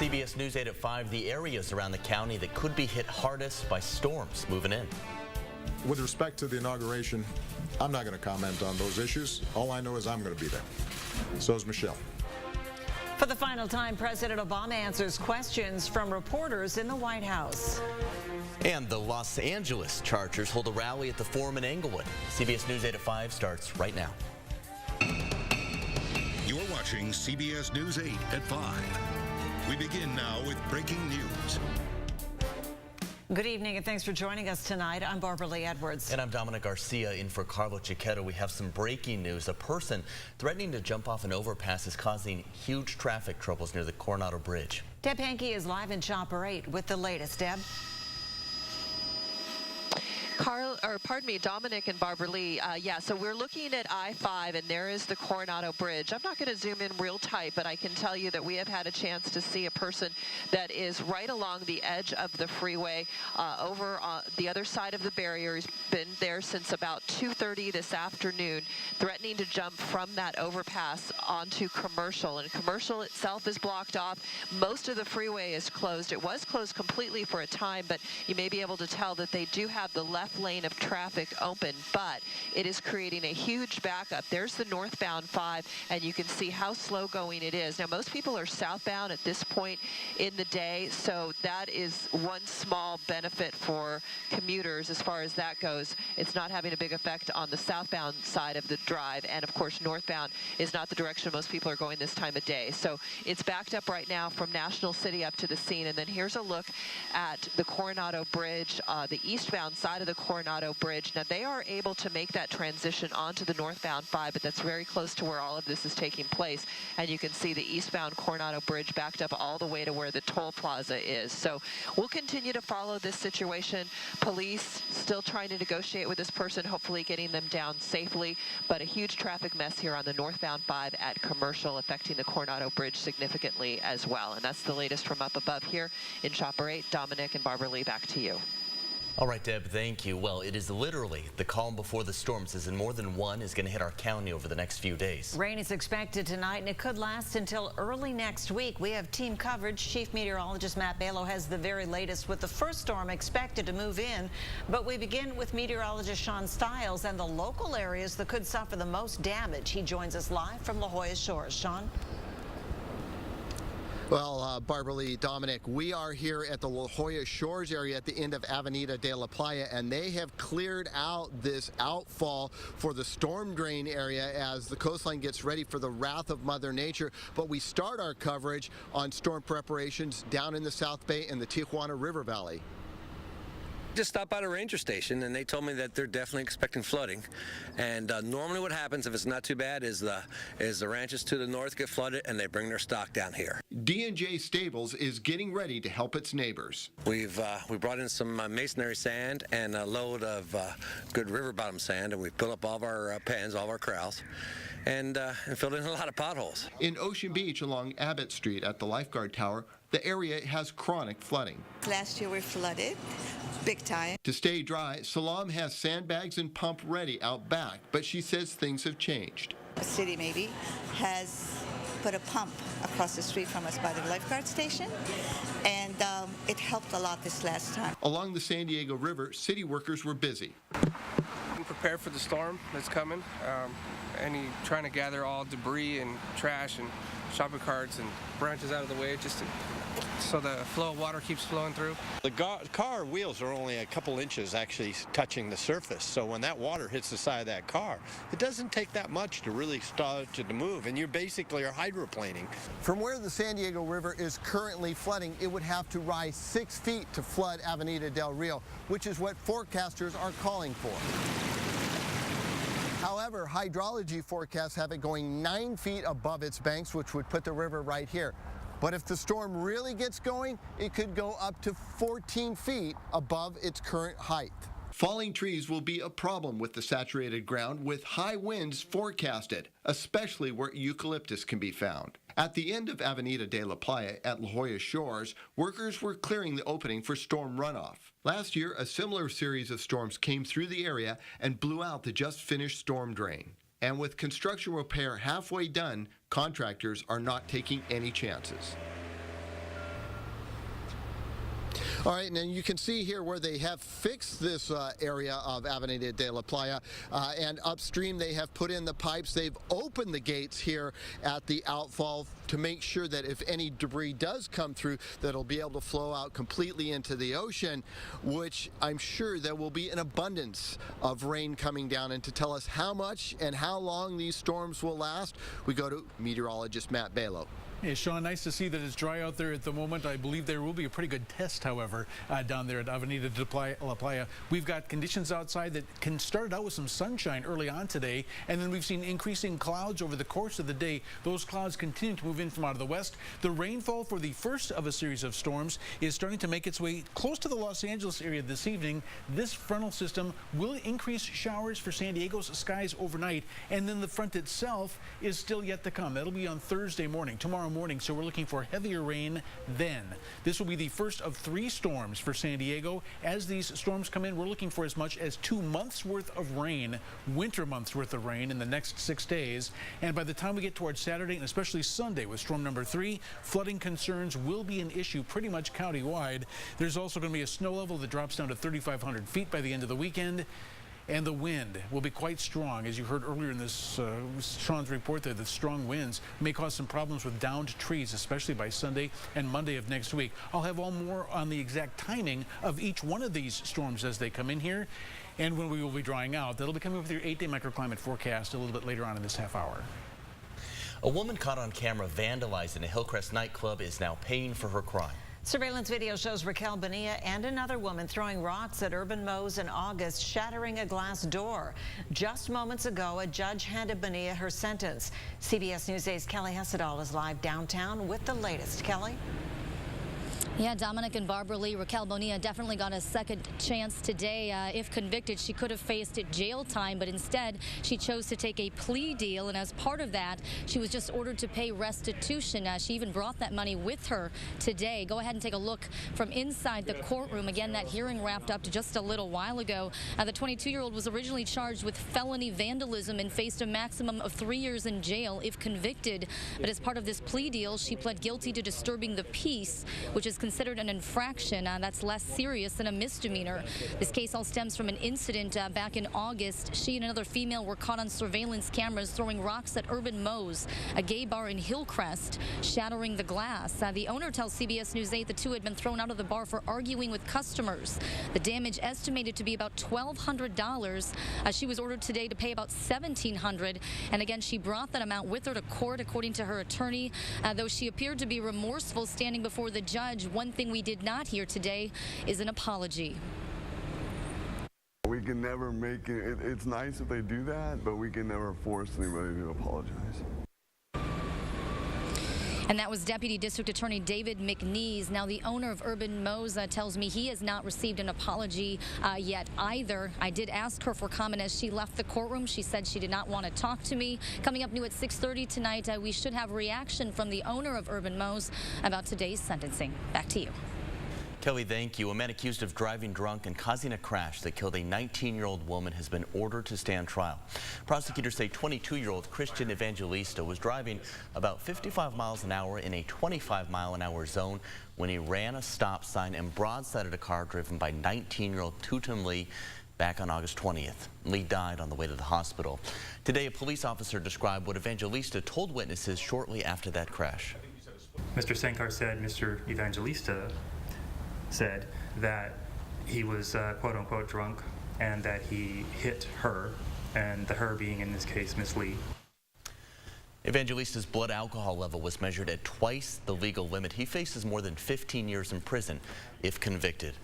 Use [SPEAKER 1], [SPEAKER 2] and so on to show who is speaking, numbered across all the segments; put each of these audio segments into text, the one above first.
[SPEAKER 1] CBS News 8 at 5, the areas around the county that could be hit hardest by storms moving in.
[SPEAKER 2] With respect to the inauguration, I'm not going to comment on those issues. All I know is I'm going to be there. So is Michelle.
[SPEAKER 3] For the final time, President Obama answers questions from reporters in the White House.
[SPEAKER 1] And the Los Angeles Chargers hold a rally at the Forum in Englewood. CBS News 8 at 5 starts right now.
[SPEAKER 4] You're watching CBS News 8 at 5. We begin now with breaking news.
[SPEAKER 3] Good evening and thanks for joining us tonight. I'm Barbara Lee Edwards.
[SPEAKER 1] And I'm Dominic Garcia in for Carlo Chiquetto. We have some breaking news. A person threatening to jump off an overpass is causing huge traffic troubles near the Coronado Bridge.
[SPEAKER 3] Deb Hankey is live in Chopper 8 with the latest. Deb?
[SPEAKER 5] Dominic and Barbara Lee. So we're looking at I-5, and there is the Coronado Bridge. I'm not going to zoom in real tight, but I can tell you that we have had a chance to see a person that is right along the edge of the freeway over on the other side of the barrier. He's been there since about 2:30 this afternoon, threatening to jump from that overpass onto Commercial. And Commercial itself is blocked off. Most of the freeway is closed. It was closed completely for a time, but you may be able to tell that they do have the left lane of traffic open, but it is creating a huge backup. There's the northbound 5, and you can see how slow going it is. Now, most people are southbound at this point in the day, so that is one small benefit for commuters as far as that goes. It's not having a big effect on the southbound side of the drive, and of course, northbound is not the direction most people are going this time of day. So it's backed up right now from National City up to the scene, and then here's a look at the Coronado Bridge, the eastbound side of the Coronado Bridge. Now, they are able to make that transition onto the northbound 5, but that's very close to where all of this is taking place. And you can see the eastbound Coronado Bridge backed up all the way to where the toll plaza is. So we'll continue to follow this situation. Police still trying to negotiate with this person, hopefully getting them down safely. But a huge traffic mess here on the northbound 5 at Commercial, affecting the Coronado Bridge significantly as well. And that's the latest from up above here in Chopper 8. Dominic and Barbara Lee, back to you.
[SPEAKER 1] All right, Deb, thank you. Well, it is literally the calm before the storms, as in more than one is going to hit our county over the next few days.
[SPEAKER 3] Rain is expected tonight, and it could last until early next week. We have team coverage. Chief Meteorologist Matt Balo has the very latest with the first storm expected to move in. But we begin with meteorologist Sean Stiles and the local areas that could suffer the most damage. He joins us live from La Jolla Shores. Sean?
[SPEAKER 6] Well, Barbara Lee, Dominic, we are here at the La Jolla Shores area at the end of Avenida de la Playa, and they have cleared out this outfall for the storm drain area as the coastline gets ready for the wrath of Mother Nature. But we start our coverage on storm preparations down in the South Bay and the Tijuana River Valley.
[SPEAKER 7] Just stopped by the ranger station, and they told me that they're definitely expecting flooding. And normally what happens if it's not too bad is the ranches to the north get flooded and they bring their stock down here.
[SPEAKER 6] D&J Stables is getting ready to help its neighbors.
[SPEAKER 7] We brought in some masonry sand and a load of good river bottom sand, and we've built up all of our pens, all of our corrals, and filled in a lot of potholes.
[SPEAKER 6] In Ocean Beach along Abbott Street at the Lifeguard Tower, the area has chronic flooding.
[SPEAKER 8] Last year we flooded big time.
[SPEAKER 6] To stay dry, Salam has sandbags and pump ready out back, but she says things have changed.
[SPEAKER 8] The city maybe has put a pump across the street from us by the lifeguard station, and it helped a lot this last time.
[SPEAKER 6] Along the San Diego River, city workers were busy.
[SPEAKER 9] I'm prepared for the storm that's coming. Trying to gather all debris and trash and shopping carts and branches out of the way so the flow of water keeps flowing through.
[SPEAKER 10] The car wheels are only a couple inches actually touching the surface, so when that water hits the side of that car, it doesn't take that much to really start to move, and you basically are hydroplaning.
[SPEAKER 6] From where the San Diego River is currently flooding, it would have to rise 6 feet to flood Avenida del Rio, which is what forecasters are calling for. However, hydrology forecasts have it going 9 feet above its banks, which would put the river right here. But if the storm really gets going, it could go up to 14 feet above its current height. Falling trees will be a problem with the saturated ground, with high winds forecasted, especially where eucalyptus can be found. At the end of Avenida de la Playa at La Jolla Shores, workers were clearing the opening for storm runoff. Last year, a similar series of storms came through the area and blew out the just-finished storm drain. And with construction repair halfway done, contractors are not taking any chances. All right, and then you can see here where they have fixed this area of Avenida de la Playa, and upstream they have put in the pipes. They've opened the gates here at the outfall to make sure that if any debris does come through, that it'll be able to flow out completely into the ocean, which I'm sure there will be an abundance of rain coming down. And to tell us how much and how long these storms will last, we go to meteorologist Matt Balow.
[SPEAKER 11] Hey, Sean, nice to see that it's dry out there at the moment. I believe there will be a pretty good test, however, down there at Avenida de la Playa. We've got conditions outside that can start out with some sunshine early on today, and then we've seen increasing clouds over the course of the day. Those clouds continue to move in from out of the west. The rainfall for the first of a series of storms is starting to make its way close to the Los Angeles area this evening. This frontal system will increase showers for San Diego's skies overnight, and then the front itself is still yet to come. That'll be on Thursday morning, tomorrow morning, so we're looking for heavier rain then. This will be the first of 3 storms for San Diego. As these storms come in, we're looking for as much as 2 months worth of rain, winter months worth of rain in the next 6 days. And by the time we get towards Saturday and especially Sunday with storm number 3, flooding concerns will be an issue pretty much countywide. There's also going to be a snow level that drops down to 3,500 feet by the end of the weekend. And the wind will be quite strong. As you heard earlier in this Sean's report there, the strong winds may cause some problems with downed trees, especially by Sunday and Monday of next week. I'll have more on the exact timing of each one of these storms as they come in here and when we will be drying out. That'll be coming with your 8-day microclimate forecast a little bit later on in this half hour.
[SPEAKER 1] A woman caught on camera vandalizing a Hillcrest nightclub is now paying for her crime.
[SPEAKER 3] Surveillance video shows Raquel Bonilla and another woman throwing rocks at Urban Moe's in August, shattering a glass door. Just moments ago, a judge handed Bonilla her sentence. CBS News 8's Kelly Hessedal is live downtown with the latest. Kelly?
[SPEAKER 12] Yeah, Dominic and Barbara Lee, Raquel Bonilla definitely got a second chance today. If convicted, she could have faced jail time, but instead she chose to take a plea deal, and as part of that, she was just ordered to pay restitution. She even brought that money with her today. Go ahead and take a look from inside the courtroom. Again, that hearing wrapped up just a little while ago. The 22-year-old was originally charged with felony vandalism and faced a maximum of 3 years in jail if convicted. But as part of this plea deal, she pled guilty to disturbing the peace, which is considered an infraction that's less serious than a misdemeanor. This case all stems from an incident back in August. She and another female were caught on surveillance cameras throwing rocks at Urban Moe's, a gay bar in Hillcrest, shattering the glass. The owner tells CBS News 8 the two had been thrown out of the bar for arguing with customers. The damage estimated to be about $1,200. She was ordered today to pay about $1,700, and again, she brought that amount with her to court, according to her attorney. Though she appeared to be remorseful standing before the judge, one thing we did not hear today is an apology.
[SPEAKER 13] We can never make it. It's nice if they do that, but we can never force anybody to apologize.
[SPEAKER 12] And that was Deputy District Attorney David McNeese. Now, the owner of Urban Moe's tells me he has not received an apology yet either. I did ask her for comment as she left the courtroom. She said she did not want to talk to me. Coming up new at 6:30 tonight, we should have reaction from the owner of Urban Moe's about today's sentencing. Back to you.
[SPEAKER 1] Kelly, thank you. A man accused of driving drunk and causing a crash that killed a 19-year-old woman has been ordered to stand trial. Prosecutors say 22-year-old Christian Evangelista was driving about 55 miles an hour in a 25-mile-an-hour zone when he ran a stop sign and broadsided a car driven by 19-year-old Tutum Lee back on August 20th. Lee died on the way to the hospital. Today, a police officer described what Evangelista told witnesses shortly after that crash.
[SPEAKER 14] Mr. Sankar said Mr. Evangelista said that he was quote-unquote drunk and that he hit her, and the her being in this case Miss Lee.
[SPEAKER 1] Evangelista's blood alcohol level was measured at twice the legal limit. He faces more than 15 years in prison if convicted.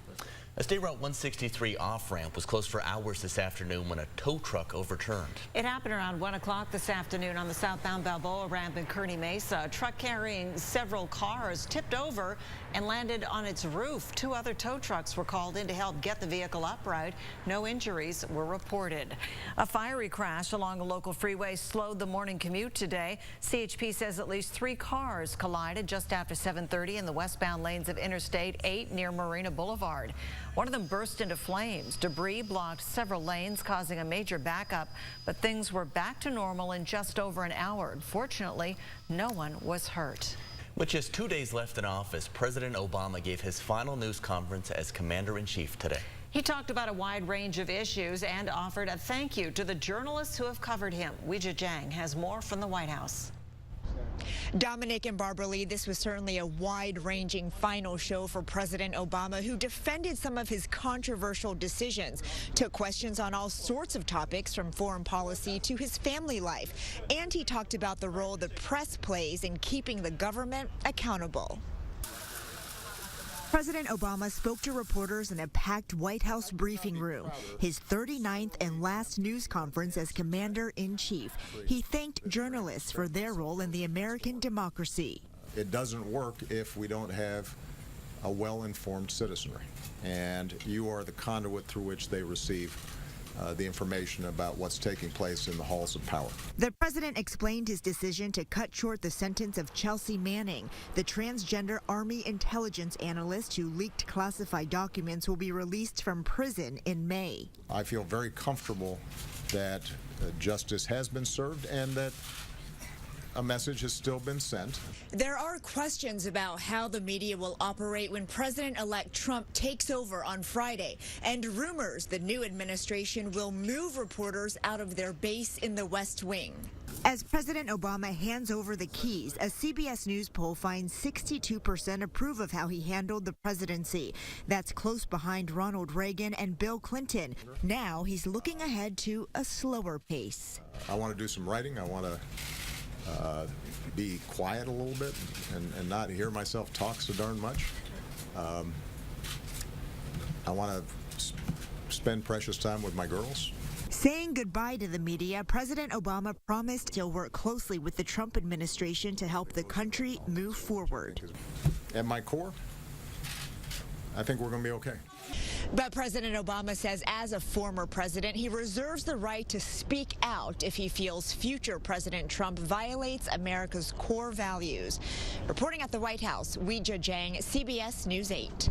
[SPEAKER 1] A State Route 163 off-ramp was closed for hours this afternoon when a tow truck overturned.
[SPEAKER 3] It happened around 1 o'clock this afternoon on the southbound Balboa ramp in Kearney Mesa. A truck carrying several cars tipped over and landed on its roof. 2 other tow trucks were called in to help get the vehicle upright. No injuries were reported. A fiery crash along a local freeway slowed the morning commute today. CHP says at least 3 cars collided just after 7:30 in the westbound lanes of Interstate 8 near Marina Boulevard. One of them burst into flames. Debris blocked several lanes, causing a major backup, but things were back to normal in just over an hour. Fortunately, no one was hurt.
[SPEAKER 1] With just 2 days left in office, President Obama gave his final news conference as Commander-in-Chief today.
[SPEAKER 3] He talked about a wide range of issues and offered a thank you to the journalists who have covered him. Weijia Jiang has more from the White House.
[SPEAKER 15] Dominic and Barbara Lee, this was certainly a wide-ranging final show for President Obama, who defended some of his controversial decisions, took questions on all sorts of topics from foreign policy to his family life, and he talked about the role the press plays in keeping the government accountable. President Obama spoke to reporters in a packed White House briefing room, his 39th and last news conference as Commander-in-Chief. He thanked journalists for their role in the American democracy.
[SPEAKER 2] It doesn't work if we don't have a well-informed citizenry, and you are the conduit through which they receive the information about what's taking place in the halls of power.
[SPEAKER 15] The president explained his decision to cut short the sentence of Chelsea Manning. The transgender Army intelligence analyst who leaked classified documents will be released from prison in May.
[SPEAKER 2] I feel very comfortable that justice has been served and that a message has still been sent.
[SPEAKER 15] There are questions about how the media will operate when President-elect Trump takes over on Friday, and rumors the new administration will move reporters out of their base in the West Wing. As President Obama hands over the keys, a CBS News poll finds 62% approve of how he handled the presidency. That's close behind Ronald Reagan and Bill Clinton. Now he's looking ahead to a slower pace.
[SPEAKER 2] I want to do some writing. I want to be quiet a little bit and not hear myself talk so darn much. I want to spend precious time with my girls.
[SPEAKER 15] Saying goodbye to the media, President Obama promised he'll work closely with the Trump administration to help the country move forward.
[SPEAKER 2] At my core, I think we're going to be okay.
[SPEAKER 15] But President Obama says as a former president, he reserves the right to speak out if he feels future President Trump violates America's core values. Reporting at the White House, Weijia Jiang, CBS News 8.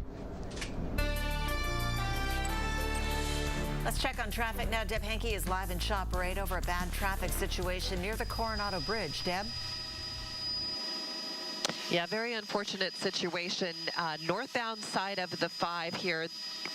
[SPEAKER 3] Let's check on traffic now. Deb Hankey is live in Shop Parade over a bad traffic situation near the Coronado Bridge. Deb?
[SPEAKER 5] Yeah, very unfortunate situation. Northbound side of the 5 here,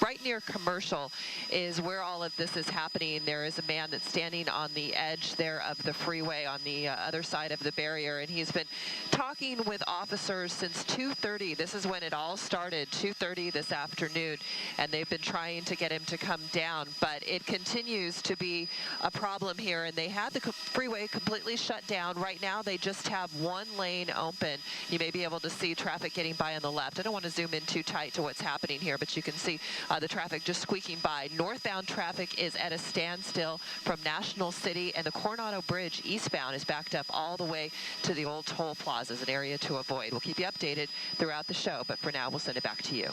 [SPEAKER 5] right near Commercial, is where all of this is happening. There is a man that's standing on the edge there of the freeway on the other side of the barrier, and he's been talking with officers since 2:30. This is when it all started, 2:30 this afternoon, and they've been trying to get him to come down, but it continues to be a problem here, and they had the freeway completely shut down. Right now, they just have one lane open. You may be able to see traffic getting by on the left. I don't want to zoom in too tight to what's happening here, but you can see the traffic just squeaking by. Northbound traffic is at a standstill from National City, and the Coronado Bridge eastbound is backed up all the way to the old toll plazas, an area to avoid. We'll keep you updated throughout the show, but for now, we'll send it back to you.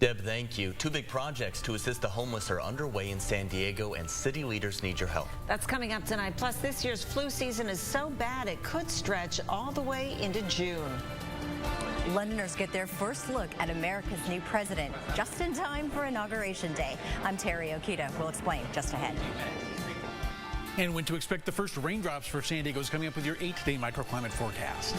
[SPEAKER 1] Deb, thank you. 2 big projects to assist the homeless are underway in San Diego, and city leaders need your help.
[SPEAKER 3] That's coming up tonight. Plus, this year's flu season is so bad it could stretch all the way into June.
[SPEAKER 16] Londoners get their first look at America's new president just in time for Inauguration Day. I'm Terry Okita. We'll explain just ahead.
[SPEAKER 11] And when to expect the first raindrops for San Diego is coming up with your 8-day microclimate forecast.